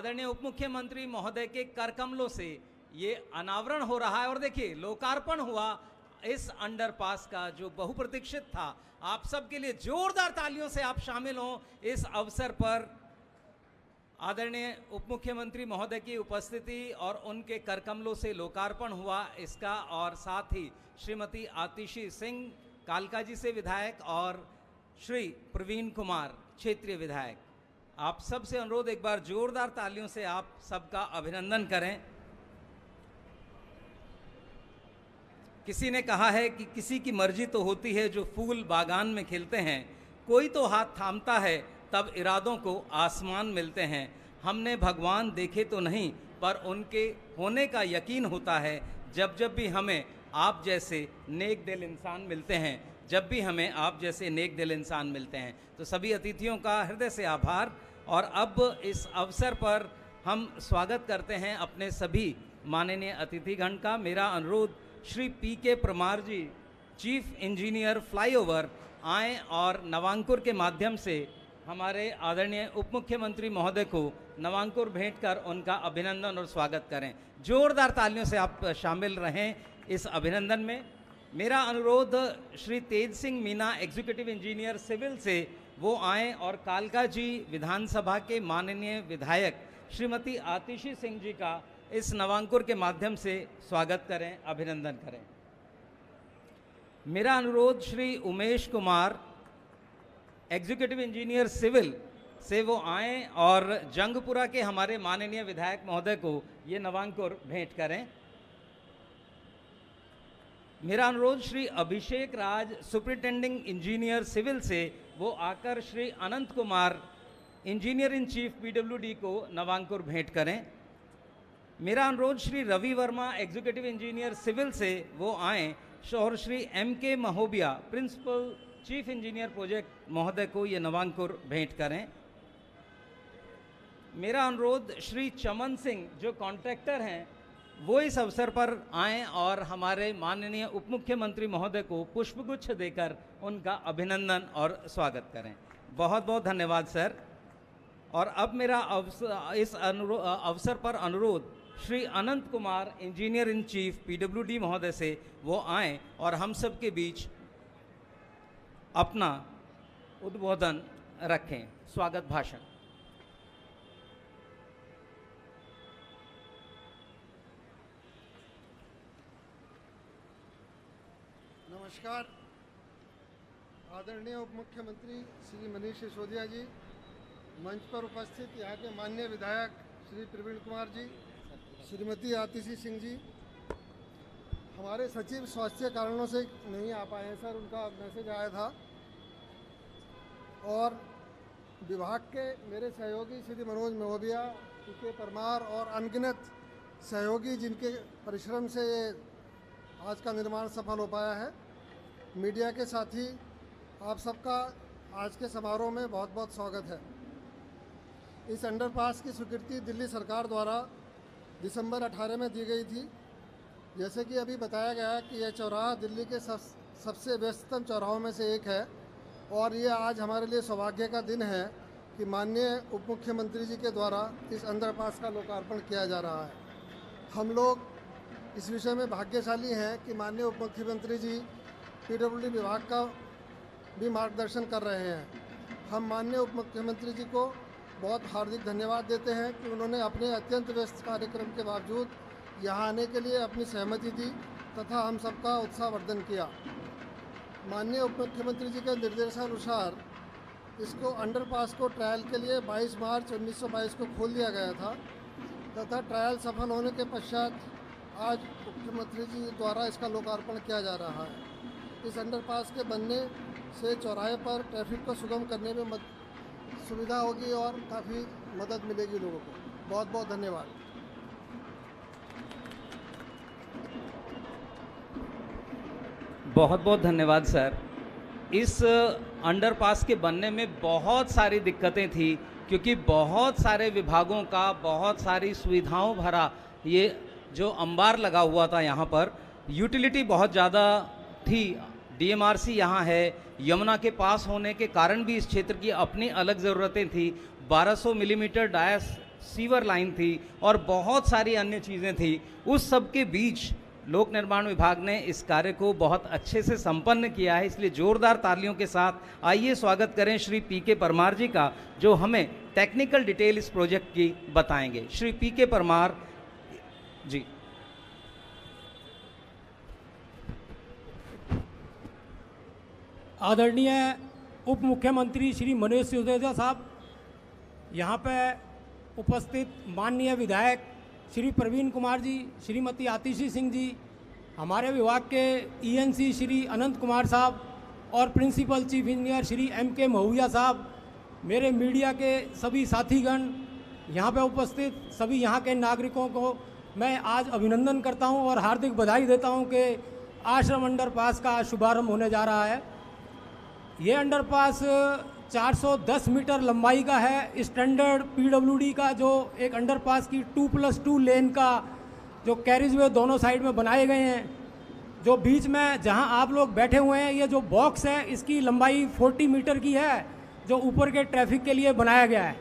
आदरणीय उप मुख्यमंत्री महोदय के करकमलों से ये अनावरण हो रहा है और देखिए लोकार्पण हुआ इस अंडरपास का जो बहुप्रतीक्षित था। आप सबके लिए जोरदार तालियों से आप शामिल हों इस अवसर पर। आदरणीय उप मुख्यमंत्री महोदय की उपस्थिति और उनके करकमलों से लोकार्पण हुआ इसका, और साथ ही श्रीमती आतिशी सिंह कालका जी से विधायक और श्री प्रवीण कुमार क्षेत्रीय विधायक। आप सबसे अनुरोध एक बार जोरदार तालियों से आप सबका अभिनंदन करें। किसी ने कहा है कि किसी की मर्जी तो होती है जो फूल बागान में खिलते हैं, कोई तो हाथ थामता है तब इरादों को आसमान मिलते हैं। हमने भगवान देखे तो नहीं पर उनके होने का यकीन होता है जब जब भी हमें आप जैसे नेक दिल इंसान मिलते हैं, जब भी हमें आप जैसे नेक दिल इंसान मिलते हैं। तो सभी अतिथियों का हृदय से आभार। और अब इस अवसर पर हम स्वागत करते हैं अपने सभी माननीय अतिथिगण का। मेरा अनुरोध श्री पी.के. परमार जी, चीफ इंजीनियर फ्लाईओवर, आएँ और नवांकुर के माध्यम से हमारे आदरणीय उप मुख्यमंत्री महोदय को नवांकुर भेंट कर उनका अभिनंदन और स्वागत करें। जोरदार तालियों से आप शामिल रहें इस अभिनंदन में। मेरा अनुरोध Shri Tej Singh Meena, executive engineer civil से, वो आएँ और कालका जी विधानसभा के माननीय विधायक श्रीमती आतिशी सिंह जी का इस नवांकुर के माध्यम से स्वागत करें, अभिनंदन करें। मेरा अनुरोध Shri Umesh Kumar, executive engineer civil से, वो आएँ और जंगपुरा के हमारे माननीय विधायक महोदय को ये नवांकुर भेंट करें। मेरा अनुरोध Shri Abhishek Raj, superintending engineer civil से, वो आकर Shri Anant Kumar, engineer in chief PWD को नवांकुर भेंट करें। मेरा अनुरोध Shri Ravi Verma, executive engineer civil से, वो आएँ और Shri M.K. Mahobia, principal chief engineer project महोदय को ये नवांकुर भेंट करें। मेरा अनुरोध श्री चमन सिंह जो कॉन्ट्रैक्टर हैं वो इस अवसर पर आएँ और हमारे माननीय उप मुख्यमंत्री महोदय को पुष्पगुच्छ देकर उनका अभिनंदन और स्वागत करें। बहुत बहुत धन्यवाद सर। और अब मेरा इस अवसर पर अनुरोध Shri Anant Kumar, engineer in chief PWD महोदय से, वो आएँ और हम सब के बीच अपना उद्बोधन रखें, स्वागत भाषण। नमस्कार। आदरणीय उप मुख्यमंत्री श्री मनीष सिसोदिया जी, मंच पर उपस्थित यहाँ के माननीय विधायक श्री प्रवीण कुमार जी, श्रीमती आतिशी सिंह जी, हमारे सचिव स्वास्थ्य कारणों से नहीं आ पाए हैं सर, उनका मैसेज आया था, और विभाग के मेरे सहयोगी श्री मनोज महोबिया, पी.के. परमार और अनगिनत सहयोगी जिनके परिश्रम से ये आज का निर्माण सफल हो पाया है। मीडिया के साथी, आप सबका आज के समारोह में बहुत बहुत स्वागत है। इस अंडरपास की स्वीकृति दिल्ली सरकार द्वारा दिसंबर 18 में दी गई थी। जैसे कि अभी बताया गया कि यह चौराहा दिल्ली के सबसे व्यस्ततम चौराहों में से एक है, और ये आज हमारे लिए सौभाग्य का दिन है कि माननीय उप मुख्यमंत्री जी के द्वारा इस अंडरपास का लोकार्पण किया जा रहा है। हम लोग इस विषय में भाग्यशाली हैं कि माननीय उप मुख्यमंत्री जी पीडब्ल्यूडी विभाग का भी मार्गदर्शन कर रहे हैं। हम माननीय उप मुख्यमंत्री जी को बहुत हार्दिक धन्यवाद देते हैं कि उन्होंने अपने अत्यंत व्यस्त कार्यक्रम के बावजूद यहाँ आने के लिए अपनी सहमति दी तथा हम सबका उत्साहवर्धन किया। माननीय उप मुख्यमंत्री जी के निर्देशानुसार इसको अंडरपास को ट्रायल के लिए 22 मार्च 1922 को खोल दिया गया था, तथा ट्रायल सफल होने के पश्चात आज मुख्यमंत्री जी द्वारा इसका लोकार्पण किया जा रहा है। इस अंडरपास के बनने से चौराहे पर ट्रैफिक को सुगम करने में सुविधा होगी और काफ़ी मदद मिलेगी लोगों को। बहुत बहुत धन्यवाद। बहुत बहुत धन्यवाद सर। इस अंडरपास के बनने में बहुत सारी दिक्कतें थी, क्योंकि बहुत सारे विभागों का बहुत सारी सुविधाओं भरा ये जो अंबार लगा हुआ था, यहाँ पर यूटिलिटी बहुत ज़्यादा थी। डीएमआरसी यहाँ है, यमुना के पास होने के कारण भी इस क्षेत्र की अपनी अलग ज़रूरतें थी। 1200 मिलीमीटर डायस सीवर लाइन थी और बहुत सारी अन्य चीज़ें थी। उस सब के बीच लोक निर्माण विभाग ने इस कार्य को बहुत अच्छे से संपन्न किया है, इसलिए जोरदार तालियों के साथ आइए स्वागत करें श्री पीके परमार जी का, जो हमें टेक्निकल डिटेल इस प्रोजेक्ट की बताएंगे। श्री पीके परमार जी। आदरणीय उप मुख्यमंत्री श्री मनोज सिसोदिया साहब, यहाँ पे उपस्थित माननीय विधायक श्री प्रवीण कुमार जी, श्रीमती आतिशी सिंह जी, हमारे विभाग के ईएनसी श्री अनंत कुमार साहब और principal chief engineer Shri M. K साहब, मेरे मीडिया के सभी साथीगण, यहाँ पे उपस्थित सभी यहाँ के नागरिकों को मैं आज अभिनंदन करता हूँ और हार्दिक बधाई देता हूँ कि आश्रम अंडरपास का शुभारंभ होने जा रहा है। ये अंडरपास 410 मीटर लंबाई का है। स्टैंडर्ड पीडब्ल्यूडी का जो एक अंडरपास की 2+2 लेन का जो कैरिजवे दोनों साइड में बनाए गए हैं, जो बीच में जहां आप लोग बैठे हुए हैं, ये जो बॉक्स है इसकी लंबाई 40 मीटर की है, जो ऊपर के ट्रैफिक के लिए बनाया गया है।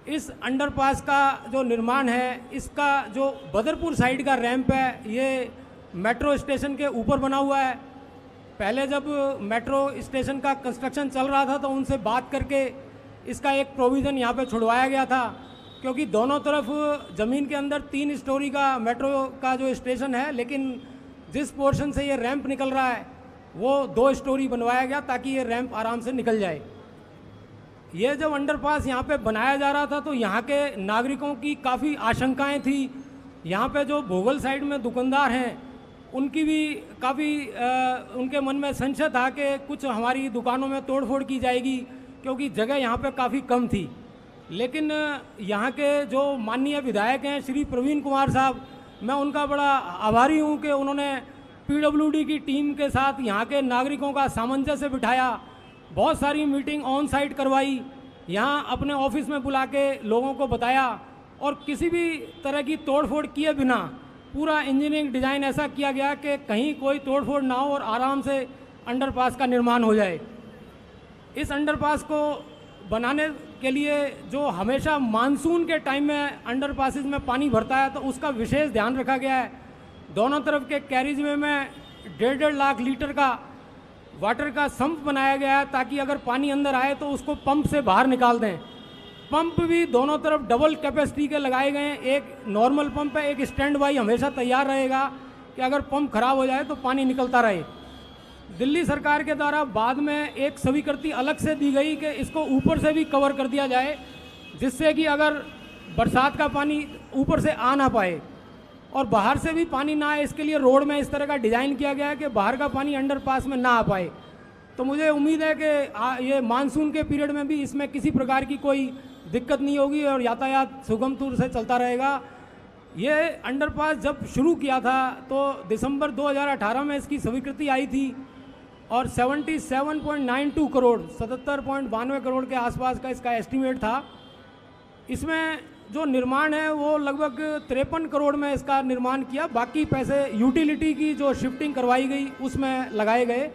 इस अंडरपास का जो निर्माण है, इसका जो बदरपुर साइड का रैंप है, ये मेट्रो स्टेशन के ऊपर बना हुआ है। पहले जब मेट्रो स्टेशन का कंस्ट्रक्शन चल रहा था तो उनसे बात करके इसका एक प्रोविज़न यहाँ पे छुड़वाया गया था, क्योंकि दोनों तरफ ज़मीन के अंदर 3 स्टोरी का मेट्रो का जो स्टेशन है, लेकिन जिस पोर्शन से ये रैंप निकल रहा है वो 2 स्टोरी बनवाया गया ताकि ये रैंप आराम से निकल जाए। ये जब अंडरपास यहाँ पे बनाया जा रहा था तो यहाँ के नागरिकों की काफ़ी आशंकाएँ थी। यहाँ पे जो भोगल साइड में दुकानदार हैं उनकी भी काफ़ी उनके मन में संशय था कि कुछ हमारी दुकानों में तोड़फोड़ की जाएगी, क्योंकि जगह यहाँ पे काफ़ी कम थी। लेकिन यहाँ के जो माननीय विधायक हैं श्री प्रवीण कुमार साहब, मैं उनका बड़ा आभारी हूँ कि उन्होंने पीडब्ल्यूडी की टीम के साथ यहाँ के नागरिकों का सामंजस्य बिठाया, बहुत सारी मीटिंग ऑन साइट करवाई, यहाँ अपने ऑफिस में बुला के लोगों को बताया और किसी भी तरह की तोड़फोड़ किए बिना पूरा इंजीनियरिंग डिज़ाइन ऐसा किया गया कि कहीं कोई तोड़फोड़ ना हो और आराम से अंडरपास का निर्माण हो जाए। इस अंडरपास को बनाने के लिए जो हमेशा मानसून के टाइम में अंडरपासेस में पानी भरता है तो उसका विशेष ध्यान रखा गया है। दोनों तरफ के कैरिजवे में 1.5 लाख लीटर का वाटर का सम्प बनाया गया है ताकि अगर पानी अंदर आए तो उसको पंप से बाहर निकाल दें। पंप भी दोनों तरफ डबल कैपेसिटी के लगाए गए हैं। एक नॉर्मल पंप है, एक स्टैंड बाई हमेशा तैयार रहेगा कि अगर पंप खराब हो जाए तो पानी निकलता रहे। दिल्ली सरकार के द्वारा बाद में एक स्वीकृति अलग से दी गई कि इसको ऊपर से भी कवर कर दिया जाए, जिससे कि अगर बरसात का पानी ऊपर से आ ना पाए और बाहर से भी पानी ना आए, इसके लिए रोड में इस तरह का डिज़ाइन किया गया है कि बाहर का पानी अंडरपास में ना आ पाए। तो मुझे उम्मीद है कि ये मानसून के पीरियड में भी इसमें किसी प्रकार की कोई दिक्कत नहीं होगी और यातायात सुगम रूप से चलता रहेगा। ये अंडरपास जब शुरू किया था तो दिसंबर 2018 में इसकी स्वीकृति आई थी और 77.92 करोड़ 77.92 करोड़ के आसपास का इसका एस्टीमेट था। इसमें जो निर्माण है वो लगभग 53 करोड़ में इसका निर्माण किया, बाकी पैसे यूटिलिटी की जो शिफ्टिंग करवाई गई उसमें लगाए गए।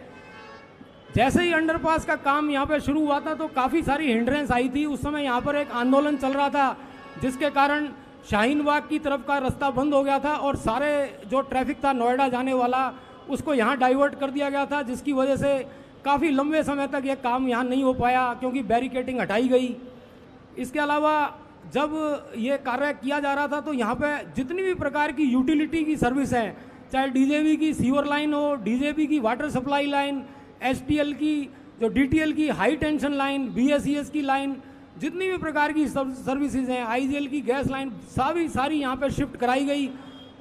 जैसे ही अंडरपास का काम यहाँ पे शुरू हुआ था तो काफ़ी सारी हिंड्रेंस आई थी। उस समय यहाँ पर एक आंदोलन चल रहा था जिसके कारण शाहीन बाग की तरफ का रास्ता बंद हो गया था और सारे जो ट्रैफिक था नोएडा जाने वाला उसको यहाँ डाइवर्ट कर दिया गया था, जिसकी वजह से काफ़ी लंबे समय तक ये काम यहाँ नहीं हो पाया क्योंकि बैरिकेटिंग हटाई गई। इसके अलावा जब ये कार्य किया जा रहा था तो यहाँ पे जितनी भी प्रकार की यूटिलिटी की सर्विस है, चाहे डीजेवी की सीवर लाइन हो, डीजेबी की वाटर सप्लाई लाइन, एसटीएल की जो डीटीएल की हाई टेंशन लाइन, बीएसईएस की लाइन, जितनी भी प्रकार की सर्विसेज हैं, आईजीएल की गैस लाइन, सारी यहाँ पे शिफ्ट कराई गई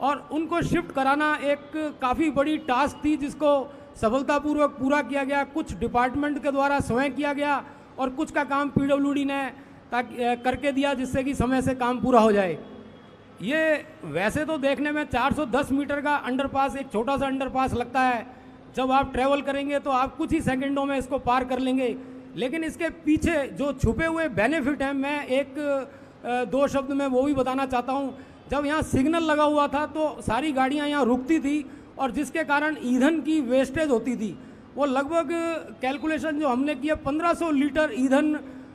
और उनको शिफ्ट कराना एक काफ़ी बड़ी टास्क थी जिसको सफलतापूर्वक पूरा किया गया। कुछ डिपार्टमेंट के द्वारा स्वयं किया गया और कुछ का काम पीडब्ल्यूडी ने ताकि करके दिया जिससे कि समय से काम पूरा हो जाए। ये वैसे तो देखने में 410 मीटर का अंडरपास एक छोटा सा अंडरपास लगता है, जब आप ट्रैवल करेंगे तो आप कुछ ही सेकंडों में इसको पार कर लेंगे, लेकिन इसके पीछे जो छुपे हुए बेनिफिट हैं मैं एक दो शब्द में वो भी बताना चाहता हूँ। जब यहाँ सिग्नल लगा हुआ था तो सारी गाड़ियाँ यहाँ रुकती थी और जिसके कारण ईंधन की वेस्टेज होती थी। वो लगभग कैलकुलेशन जो हमने किया 1500 लीटर ईंधन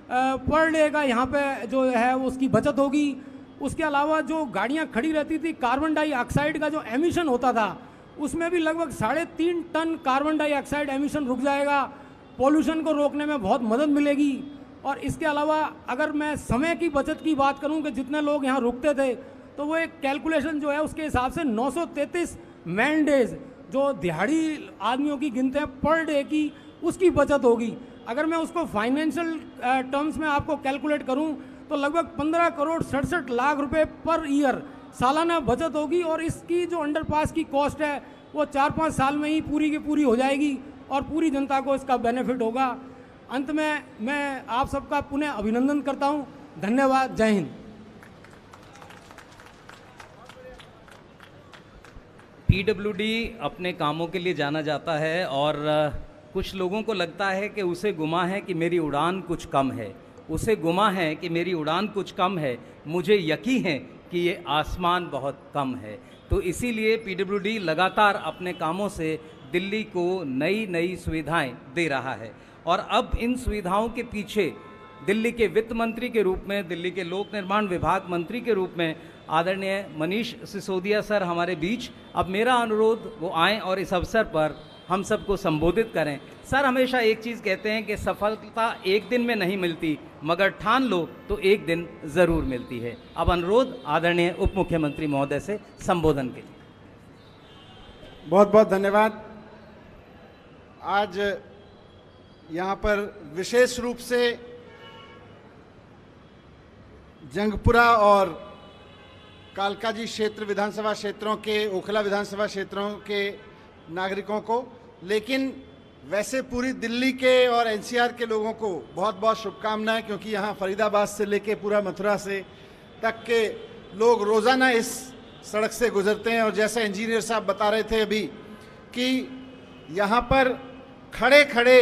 पर डे का यहाँ पे जो है उसकी बचत होगी। उसके अलावा जो गाड़ियाँ खड़ी रहती थी, कार्बन डाइऑक्साइड का जो एमिशन होता था उसमें भी लगभग 3.5 टन कार्बन डाइऑक्साइड एमिशन रुक जाएगा। पॉल्यूशन को रोकने में बहुत मदद मिलेगी। और इसके अलावा अगर मैं समय की बचत की बात करूं कि जितने लोग यहाँ रुकते थे, तो वो एक कैलकुलेशन जो है उसके हिसाब से 933 मैन डेज जो दिहाड़ी आदमियों की गिनते हैं पर डे की, उसकी बचत होगी। अगर मैं उसको फाइनेंशियल टर्म्स में आपको कैलकुलेट करूं तो लगभग 15 करोड़ 67 लाख रुपए पर ईयर सालाना बचत होगी। और इसकी जो अंडरपास की कॉस्ट है वो 4-5 साल में ही पूरी की पूरी हो जाएगी और पूरी जनता को इसका बेनिफिट होगा। अंत में मैं आप सबका पुनः अभिनंदन करता हूं। धन्यवाद। जय हिंद। पीडब्ल्यूडी अपने कामों के लिए जाना जाता है और कुछ लोगों को लगता है कि उसे गुमा है कि मेरी उड़ान कुछ कम है, उसे गुमा है कि मेरी उड़ान कुछ कम है, मुझे यकीन है कि ये आसमान बहुत कम है। तो इसीलिए पीडब्ल्यूडी लगातार अपने कामों से दिल्ली को नई नई सुविधाएं दे रहा है। और अब इन सुविधाओं के पीछे दिल्ली के वित्त मंत्री के रूप में, दिल्ली के लोक निर्माण विभाग मंत्री के रूप में आदरणीय मनीष सिसोदिया सर हमारे बीच। अब मेरा अनुरोध वो आएँ और इस अवसर पर हम सबको संबोधित करें। सर हमेशा एक चीज़ कहते हैं कि सफलता एक दिन में नहीं मिलती, मगर ठान लो तो एक दिन ज़रूर मिलती है। अब अनुरोध आदरणीय उप मुख्यमंत्री महोदय से संबोधन के लिए। बहुत बहुत धन्यवाद। आज यहाँ पर विशेष रूप से जंगपुरा और कालकाजी क्षेत्र विधानसभा क्षेत्रों के, ओखला विधानसभा क्षेत्रों के नागरिकों को, लेकिन वैसे पूरी दिल्ली के और एनसीआर के लोगों को बहुत बहुत शुभकामनाएं, क्योंकि यहाँ फरीदाबाद से लेके पूरा मथुरा से तक के लोग रोज़ाना इस सड़क से गुजरते हैं। और जैसा इंजीनियर साहब बता रहे थे अभी कि यहाँ पर खड़े खड़े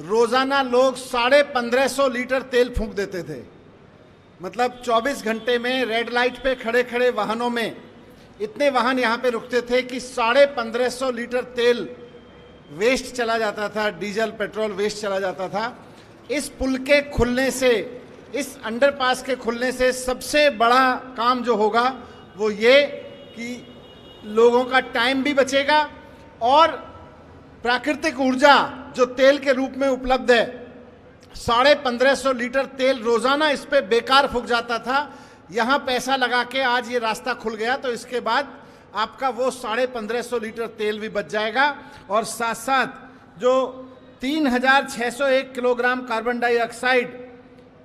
रोज़ाना लोग 1550 लीटर तेल फूंक देते थे। मतलब 24 घंटे में रेड लाइट पे खड़े खड़े वाहनों में इतने वाहन यहाँ पे रुकते थे कि 1550 लीटर तेल वेस्ट चला जाता था, डीजल पेट्रोल वेस्ट चला जाता था। इस पुल के खुलने से, इस अंडरपास के खुलने से सबसे बड़ा काम जो होगा वो ये कि लोगों का टाइम भी बचेगा और प्राकृतिक ऊर्जा जो तेल के रूप में उपलब्ध है, 1550 लीटर तेल रोजाना इस पे बेकार फूक जाता था। यहाँ पैसा लगा के आज ये रास्ता खुल गया तो इसके बाद आपका वो 1550 लीटर तेल भी बच जाएगा और साथ साथ जो 3601 किलोग्राम कार्बन डाइऑक्साइड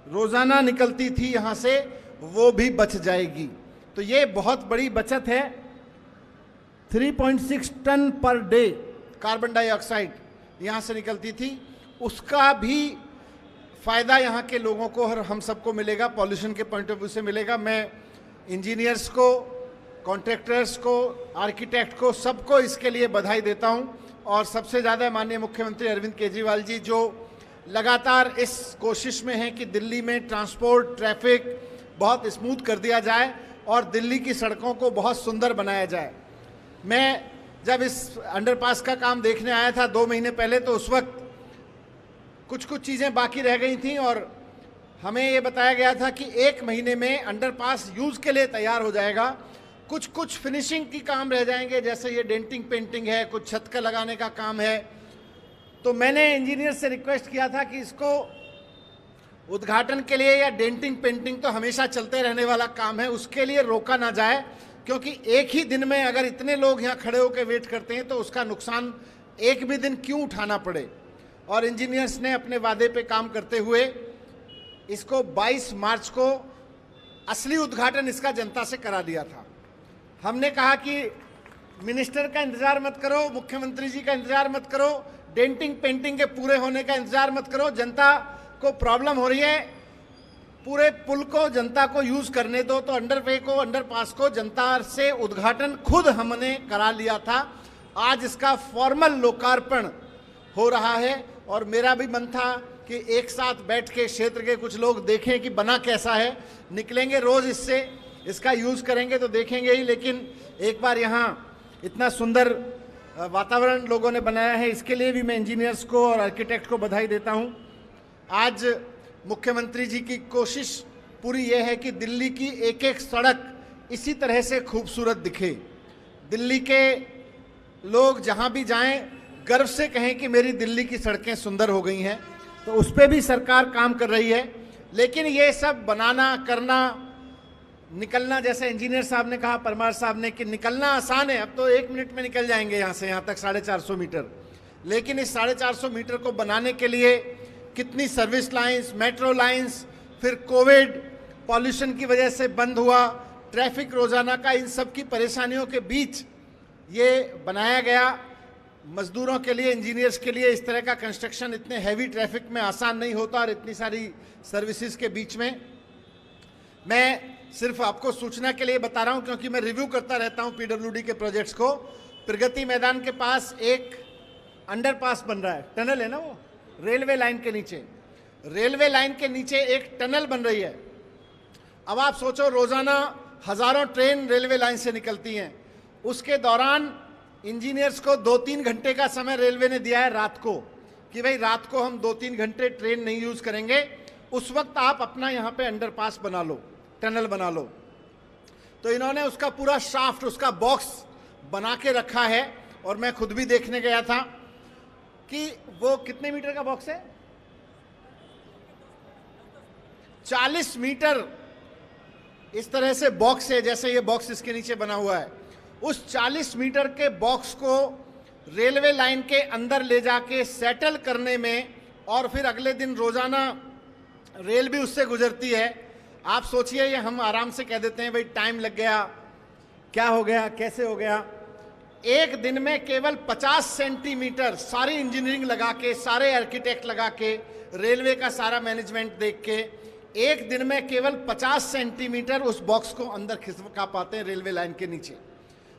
रोजाना निकलती थी यहाँ से, वो भी बच जाएगी। तो ये बहुत बड़ी बचत है। 3.6 ton per day carbon dioxide यहाँ से निकलती थी, उसका भी फ़ायदा यहाँ के लोगों को और हम सबको मिलेगा, पॉल्यूशन के पॉइंट ऑफ व्यू से मिलेगा। मैं इंजीनियर्स को, कॉन्ट्रैक्टर्स को, आर्किटेक्ट को, सबको इसके लिए बधाई देता हूँ। और सबसे ज़्यादा माननीय मुख्यमंत्री अरविंद केजरीवाल जी जो लगातार इस कोशिश में हैं कि दिल्ली में ट्रांसपोर्ट, ट्रैफिक बहुत स्मूथ कर दिया जाए और दिल्ली की सड़कों को बहुत सुंदर बनाया जाए। मैं जब इस अंडरपास का काम देखने आया था 2 महीने पहले, तो उस वक्त कुछ चीज़ें बाकी रह गई थी और हमें ये बताया गया था कि 1 महीने में अंडरपास यूज़ के लिए तैयार हो जाएगा। कुछ फिनिशिंग की काम रह जाएंगे, जैसे ये डेंटिंग पेंटिंग है, कुछ छत का लगाने का काम है। तो मैंने इंजीनियर से रिक्वेस्ट किया था कि इसको उद्घाटन के लिए, या डेंटिंग पेंटिंग तो हमेशा चलते रहने वाला काम है, उसके लिए रोका ना जाए, क्योंकि एक ही दिन में अगर इतने लोग यहाँ खड़े होकर वेट करते हैं तो उसका नुकसान एक भी दिन क्यों उठाना पड़े। और इंजीनियर्स ने अपने वादे पे काम करते हुए इसको 22 मार्च को असली उद्घाटन इसका जनता से करा दिया था। हमने कहा कि मिनिस्टर का इंतजार मत करो, मुख्यमंत्री जी का इंतजार मत करो, डेंटिंग पेंटिंग के पूरे होने का इंतजार मत करो, जनता को प्रॉब्लम हो रही है, पूरे पुल को जनता को यूज करने दो। तो अंडरवे को, अंडरपास को जनता से उद्घाटन खुद हमने करा लिया था। आज इसका फॉर्मल लोकार्पण हो रहा है और मेरा भी मन था कि एक साथ बैठ के क्षेत्र के कुछ लोग देखें कि बना कैसा है। निकलेंगे रोज इससे, इसका यूज करेंगे तो देखेंगे ही, लेकिन एक बार यहाँ इतना सुंदर वातावरण लोगों ने बनाया है, इसके लिए भी मैं इंजीनियर्स को और आर्किटेक्ट को बधाई देता हूँ। आज मुख्यमंत्री जी की कोशिश पूरी ये है कि दिल्ली की एक एक सड़क इसी तरह से खूबसूरत दिखे। दिल्ली के लोग जहां भी जाएं गर्व से कहें कि मेरी दिल्ली की सड़कें सुंदर हो गई हैं। तो उस पर भी सरकार काम कर रही है। लेकिन ये सब बनाना, करना, निकलना, जैसे इंजीनियर साहब ने कहा, परमार साहब ने, कि निकलना आसान है, अब तो 1 मिनट में निकल जाएंगे यहाँ से यहाँ तक 450 मीटर। लेकिन इस 450 मीटर को बनाने के लिए कितनी सर्विस लाइंस, मेट्रो लाइंस, फिर कोविड, पॉल्यूशन की वजह से बंद हुआ, ट्रैफिक रोजाना का, इन सब की परेशानियों के बीच ये बनाया गया। मजदूरों के लिए, इंजीनियर्स के लिए इस तरह का कंस्ट्रक्शन इतने हैवी ट्रैफिक में आसान नहीं होता, और इतनी सारी सर्विसेज के बीच में। मैं सिर्फ आपको सूचना के लिए बता रहा हूं क्योंकि मैं रिव्यू करता रहता हूं पीडब्ल्यूडी के प्रोजेक्ट्स को। प्रगति मैदान के पास एक अंडरपास बन रहा है, टनल है ना वो, रेलवे लाइन के नीचे। रेलवे लाइन के नीचे एक टनल बन रही है। अब आप सोचो, रोजाना हजारों ट्रेन रेलवे लाइन से निकलती हैं। उसके दौरान इंजीनियर्स को 2-3 घंटे का समय रेलवे ने दिया है रात को, कि भाई रात को हम 2-3 घंटे ट्रेन नहीं यूज करेंगे, उस वक्त आप अपना यहाँ पे अंडरपास बना लो, टनल बना लो। तो इन्होंने उसका पूरा शाफ्ट, उसका बॉक्स बना के रखा है। और मैं खुद भी देखने गया था कि वो कितने मीटर का बॉक्स है, 40 मीटर इस तरह से बॉक्स है, जैसे ये बॉक्स इसके नीचे बना हुआ है। उस 40 मीटर के बॉक्स को रेलवे लाइन के अंदर ले जाके सेटल करने में, और फिर अगले दिन रोजाना रेल भी उससे गुजरती है। आप सोचिए, ये हम आराम से कह देते हैं भाई टाइम लग गया, क्या हो गया, कैसे हो गया। एक दिन में केवल 50 सेंटीमीटर सारी इंजीनियरिंग लगा के, सारे आर्किटेक्ट लगा के, रेलवे का सारा मैनेजमेंट देख के, एक दिन में केवल 50 सेंटीमीटर उस बॉक्स को अंदर खिसका पाते हैं रेलवे लाइन के नीचे।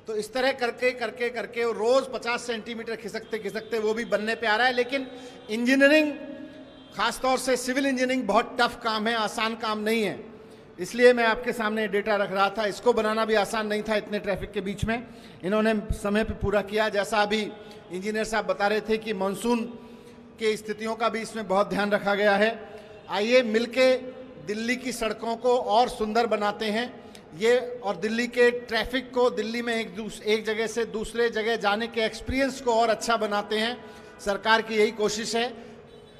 तो इस तरह करके करके करके वो रोज 50 सेंटीमीटर खिसकते खिसकते वो भी बनने पे आ रहा है। लेकिन इंजीनियरिंग, खासतौर से सिविल इंजीनियरिंग, बहुत टफ काम है, आसान काम नहीं है। इसलिए मैं आपके सामने डेटा रख रहा था। इसको बनाना भी आसान नहीं था इतने ट्रैफिक के बीच में, इन्होंने समय पे पूरा किया। जैसा अभी इंजीनियर साहब बता रहे थे कि मानसून के स्थितियों का भी इसमें बहुत ध्यान रखा गया है। आइए मिलके दिल्ली की सड़कों को और सुंदर बनाते हैं ये, और दिल्ली के ट्रैफिक को, दिल्ली में एक जगह से दूसरे जगह जाने के एक्सपीरियंस को और अच्छा बनाते हैं। सरकार की यही कोशिश है,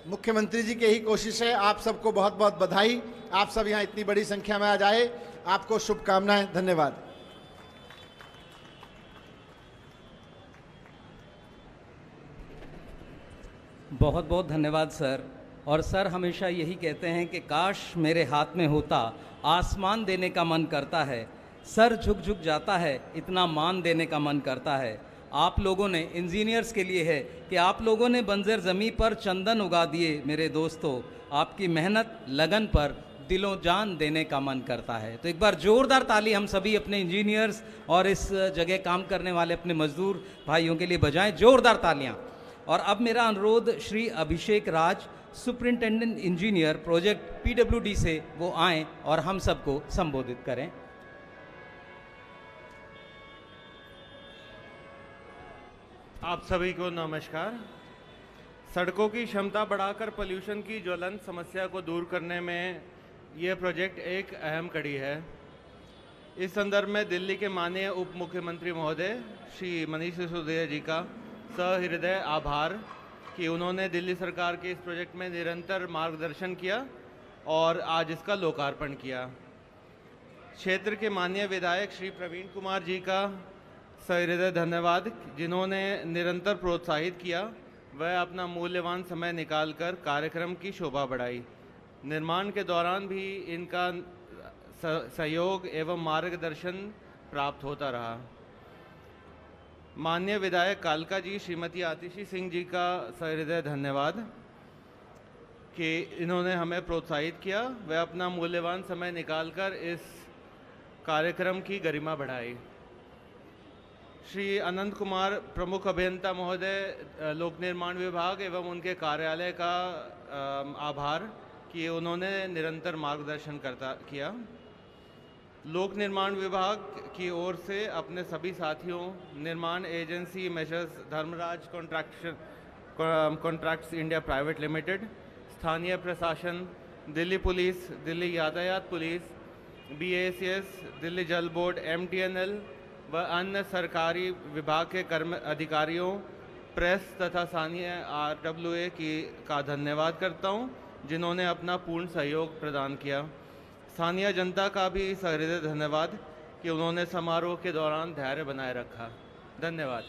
मुख्यमंत्री जी की यही कोशिश है। आप सबको बहुत बहुत बधाई। आप सब यहाँ इतनी बड़ी संख्या में आ जाए, आपको शुभकामनाएं। धन्यवाद। बहुत बहुत धन्यवाद सर। और सर हमेशा यही कहते हैं कि काश मेरे हाथ में होता, आसमान देने का मन करता है, सर झुक झुक जाता है, इतना मान देने का मन करता है। आप लोगों ने, इंजीनियर्स के लिए है कि आप लोगों ने बंजर ज़मीं पर चंदन उगा दिए मेरे दोस्तों। आपकी मेहनत, लगन पर दिलों जान देने का मन करता है। तो एक बार ज़ोरदार ताली हम सभी अपने इंजीनियर्स और इस जगह काम करने वाले अपने मजदूर भाइयों के लिए बजाएं, ज़ोरदार तालियां। और अब मेरा अनुरोध, श्री अभिषेक राज, सुपरिंटेंडेंट इंजीनियर प्रोजेक्ट पीडब्ल्यूडी से वो आएँ और हम सबको संबोधित करें। आप सभी को नमस्कार। सड़कों की क्षमता बढ़ाकर पोल्यूशन की ज्वलंत समस्या को दूर करने में यह प्रोजेक्ट एक अहम कड़ी है। इस संदर्भ में दिल्ली के माननीय उप मुख्यमंत्री महोदय श्री मनीष सिसोदिया जी का सहृदय आभार कि उन्होंने दिल्ली सरकार के इस प्रोजेक्ट में निरंतर मार्गदर्शन किया और आज इसका लोकार्पण किया। क्षेत्र के माननीय विधायक श्री प्रवीण कुमार जी का सहृदय धन्यवाद, जिन्होंने निरंतर प्रोत्साहित किया। वह अपना मूल्यवान समय निकालकर कार्यक्रम की शोभा बढ़ाई। निर्माण के दौरान भी इनका सहयोग एवं मार्गदर्शन प्राप्त होता रहा। माननीय विधायक कालका जी, श्रीमती आतिशी सिंह जी का सहृदय धन्यवाद कि इन्होंने हमें प्रोत्साहित किया। वह अपना मूल्यवान समय निकालकर इस कार्यक्रम की गरिमा बढ़ाई। श्री अनंत कुमार, प्रमुख अभियंता महोदय, लोक निर्माण विभाग एवं उनके कार्यालय का आभार कि उन्होंने निरंतर मार्गदर्शन किया। लोक निर्माण विभाग की ओर से अपने सभी साथियों, निर्माण agency messrs Dharmaraj contracts India private limited, स्थानीय प्रशासन, दिल्ली पुलिस, दिल्ली यातायात पुलिस, BACS, दिल्ली जल बोर्ड, MTNL व अन्य सरकारी विभाग के अधिकारियों, प्रेस तथा स्थानीय RWA का धन्यवाद करता हूं, जिन्होंने अपना पूर्ण सहयोग प्रदान किया। स्थानीय जनता का भी सहृदय धन्यवाद कि उन्होंने समारोह के दौरान धैर्य बनाए रखा। धन्यवाद।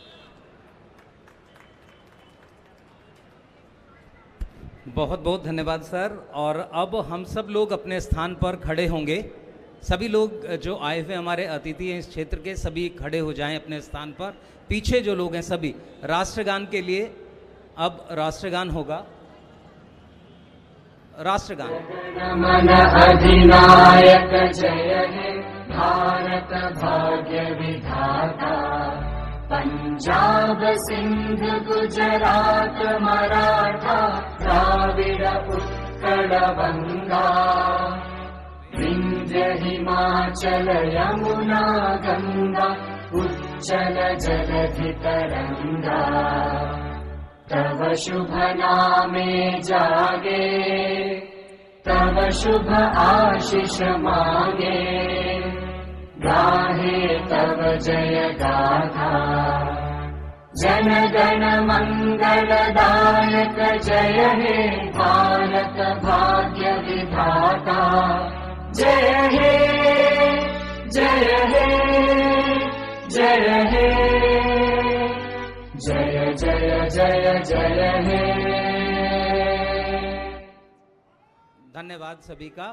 बहुत बहुत धन्यवाद सर। और अब हम सब लोग अपने स्थान पर खड़े होंगे। सभी लोग जो आए हुए हमारे अतिथि हैं इस क्षेत्र के, सभी खड़े हो जाएं अपने स्थान पर। पीछे जो लोग हैं सभी राष्ट्रगान के लिए अब राष्ट्रगान होगा। राष्ट्रगान। मन अधिनायक जय हे भारत भाग्य विधाता, पंजाब सिंध गुजरात मराठा द्राविड़ उत्कल बंगा, विंध्य हिमाचल यमुना गंगा उच्चल जलधि तरंगा, तव शुभ नामे जागे, तव शुभ आशीष मांगे, गाहे तव जय गाथा। जन गण मंगल दायक जय हे भारत भाग्य विधाता, जय हे जय हे जय हे जय जय जय जय हे। धन्यवाद सभी का।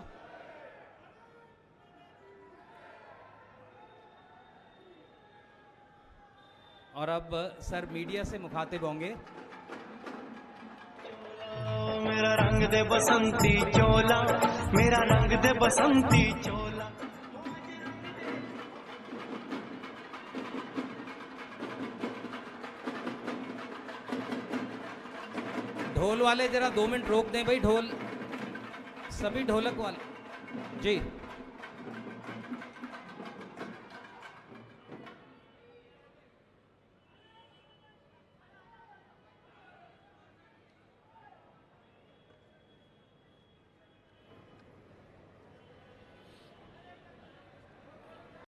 और अब सर मीडिया से मुखातिब होंगे। मेरा रंग दे बसंती चोला, मेरा रंग दे बसंती चोला। ढोल वाले जरा 2 मिनट रोक दें भाई, ढोल सभी ढोलक वाले जी।